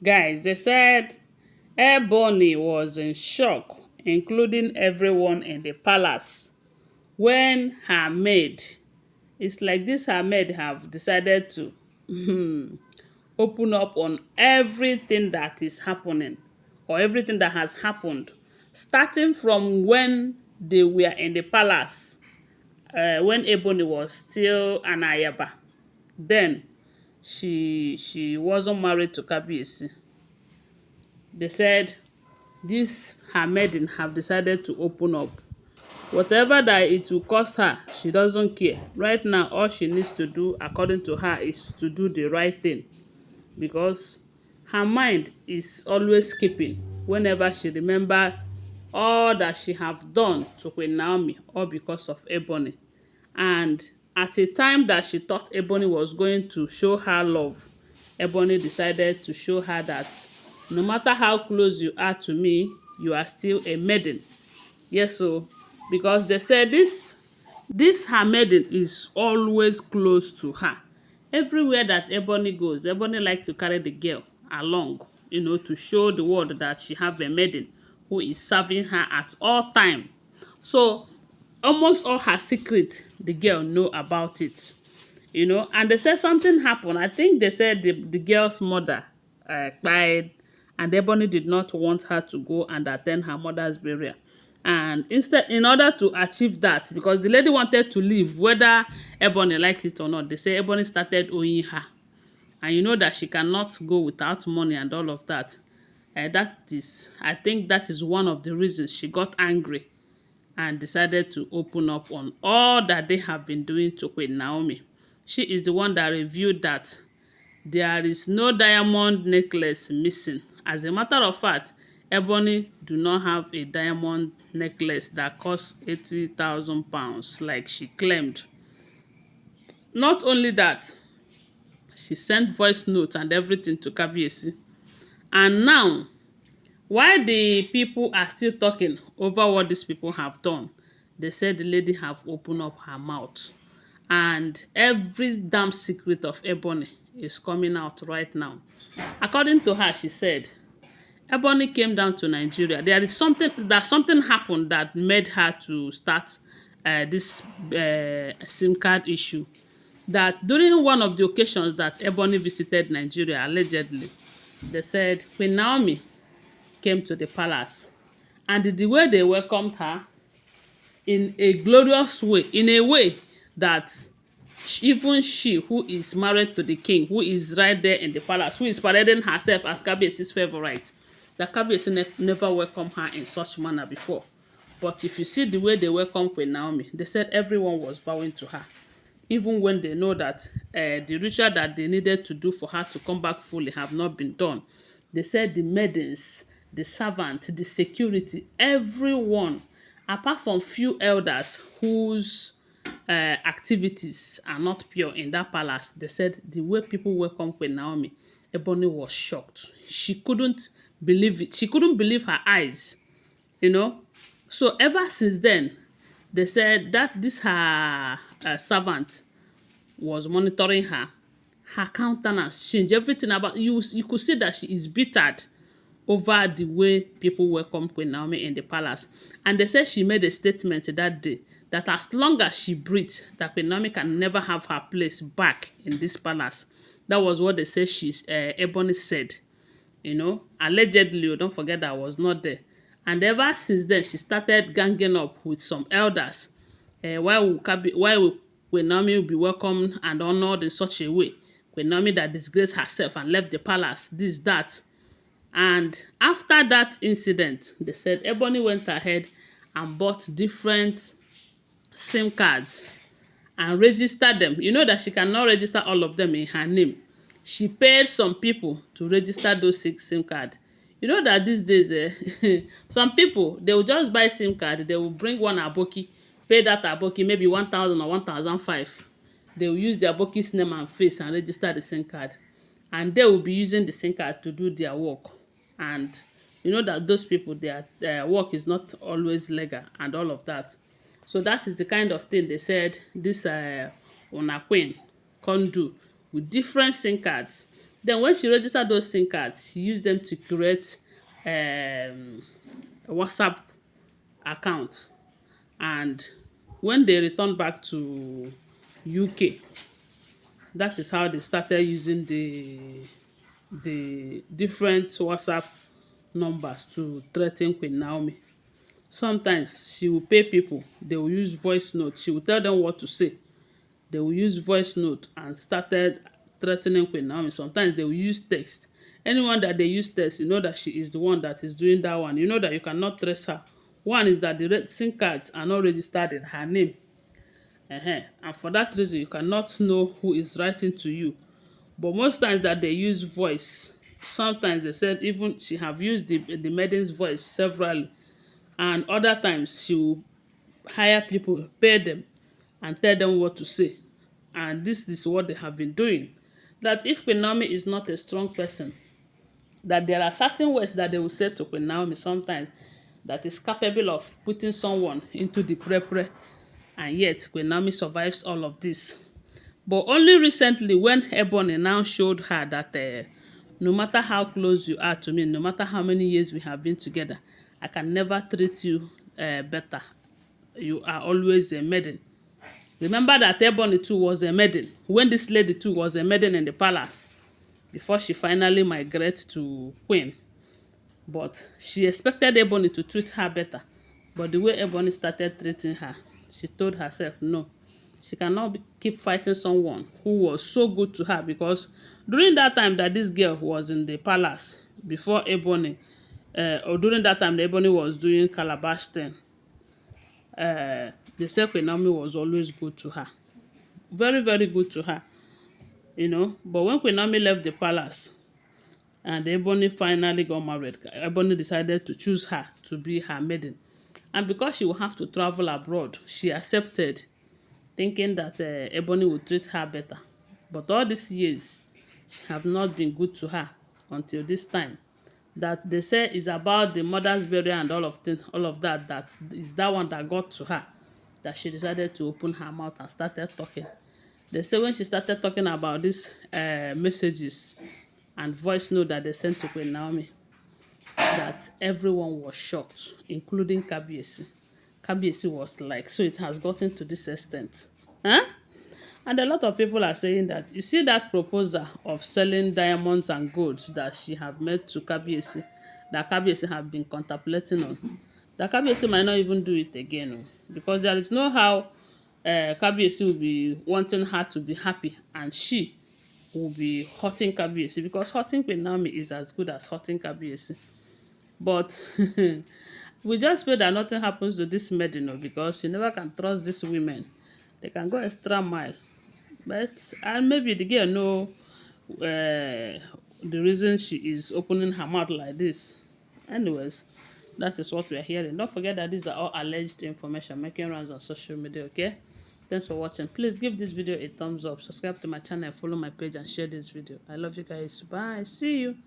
Guys, they said Ebony was in shock, including everyone in the palace, when her maid, it's like this her maid have decided to open up on everything that is happening or everything that has happened, starting from when they were in the palace, when Ebony was still an ayaba. Then she wasn't married to Kabiyesi. They said this her maiden have decided to open up. Whatever that it will cost her, she doesn't care. Right now, all she needs to do, according to her, is to do the right thing. Because her mind is always skipping whenever she remember all that she have done to Queen Naomi, all because of Ebony. And at a time that she thought Ebony was going to show her love, Ebony decided to show her that no matter how close you are to me, you are still a maiden. Yes, so because they said this her maiden is always close to her. Everywhere that Ebony goes, Ebony like to carry the girl along, to show the world that she have a maiden who is serving her at all time. So almost all her secret, the girl know about it. And they said something happened. I think they said the girl's mother died, and Ebony did not want her to go and attend her mother's burial. And instead, in order to achieve that, because the lady wanted to leave, whether Ebony liked it or not, they say Ebony started owing her. And you know that she cannot go without money and all of that. I think that is one of the reasons she got angry and decided to open up on all that they have been doing to Queen Naomi. She is the one that revealed that there is no diamond necklace missing. As a matter of fact, Ebony do not have a diamond necklace that costs 80,000 pounds like she claimed. Not only that, she sent voice notes and everything to Kabiyesi. And now, while the people are still talking over what these people have done, they said the lady have opened up her mouth. And every damn secret of Ebony is coming out right now. According to her, she said, Ebony came down to Nigeria. Something happened that made her to start this SIM card issue. That during one of the occasions that Ebony visited Nigeria, allegedly, they said Queen Naomi came to the palace, and the way they welcomed her in a glorious way, in a way that even she, who is married to the king, who is right there in the palace, who is parading herself as Kabiyesi's favorite, that Kabiyesi never welcomed her in such manner before. But if you see the way they welcome Queen Naomi, they said everyone was bowing to her, even when they know that the ritual that they needed to do for her to come back fully have not been done. They said the maidens, the servant, the security, everyone, apart from few elders whose activities are not pure in that palace, they said the way people welcome Queen Naomi, Ebony was shocked. She couldn't believe it. She couldn't believe her eyes, So ever since then, they said that this her servant was monitoring her. Her countenance changed. Everything about you could see that she is bittered over the way people welcome Queen Naomi in the palace. And they said she made a statement that day that as long as she breathes, that Queen Naomi can never have her place back in this palace. That was what they say Ebony said. Allegedly, don't forget that I was not there. And ever since then, she started ganging up with some elders. Why will Queen Naomi will be welcomed and honored in such a way? Queen Naomi that disgraced herself and left the palace, this, that. And after that incident, they said Ebony went ahead and bought different SIM cards and registered them. You know that she cannot register all of them in her name. She paid some people to register those SIM cards. You know that these days, some people, they will just buy SIM card, they will bring one aboki, pay that aboki maybe 1,000 or 1,500. They will use the aboki's name and face and register the SIM card. And they will be using the SIM card to do their work. And you know that those people, their work is not always legal and all of that. So that is the kind of thing they said this Una Queen can do with different SIM cards. Then when she registered those SIM cards, she used them to create a WhatsApp account. And when they returned back to UK, that is how they started using the different WhatsApp numbers to threaten Queen Naomi. Sometimes she will pay people, they will use voice note. She will tell them what to say. They will use voice note and started threatening Queen Naomi. Sometimes they will use text. Anyone that they use text, you know that she is the one that is doing that one. You know that you cannot trace her. One is that the SIM cards are not registered in her name. And for that reason, you cannot know who is writing to you. But most times that they use voice, sometimes they said even she have used the maiden's voice severally. And other times she will hire people, pay them, and tell them what to say. And this is what they have been doing. That if Queen Naomi is not a strong person, that there are certain words that they will say to Queen Naomi sometimes that is capable of putting someone into the pre-pre, and yet Queen Naomi survives all of this. But only recently when Ebony now showed her that no matter how close you are to me, no matter how many years we have been together, I can never treat you better. You are always a maiden. Remember that Ebony too was a maiden. When this lady too was a maiden in the palace, before she finally migrated to Queen. But she expected Ebony to treat her better. But the way Ebony started treating her, she told herself no. She cannot keep fighting someone who was so good to her, because during that time that this girl was in the palace, before Ebony, or during that time that Ebony was doing calabash thing, they said Queen Naomi was always good to her. Very, very good to her. But when Queen Naomi left the palace and Ebony finally got married, Ebony decided to choose her to be her maiden. And because she will have to travel abroad, she accepted, thinking that Ebony would treat her better. But all these years, she have not been good to her until this time. That they say is about the mother's burial and all of that. That is that one that got to her. That she decided to open her mouth and started talking. They say when she started talking about these messages and voice note that they sent to Queen Naomi, that everyone was shocked, including Kabiyesi. Kabiyesi was like, so it has gotten to this extent. Huh? And a lot of people are saying that, you see that proposal of selling diamonds and gold that she have made to Kabiyesi, that Kabiyesi have been contemplating on, that Kabiyesi might not even do it again. Because there is no how Kabiyesi will be wanting her to be happy and she will be hurting Kabiyesi, because hurting Queen Naomi is as good as hurting Kabiyesi. But we just pray that nothing happens to this maiden, because you never can trust these women. They can go extra mile. But and maybe the girl know the reason she is opening her mouth like this. Anyways, that is what we are hearing. Don't forget that these are all alleged information making rounds on social media, okay? Thanks for watching. Please give this video a thumbs up, subscribe to my channel, follow my page, and share this video. I love you guys. Bye. See you.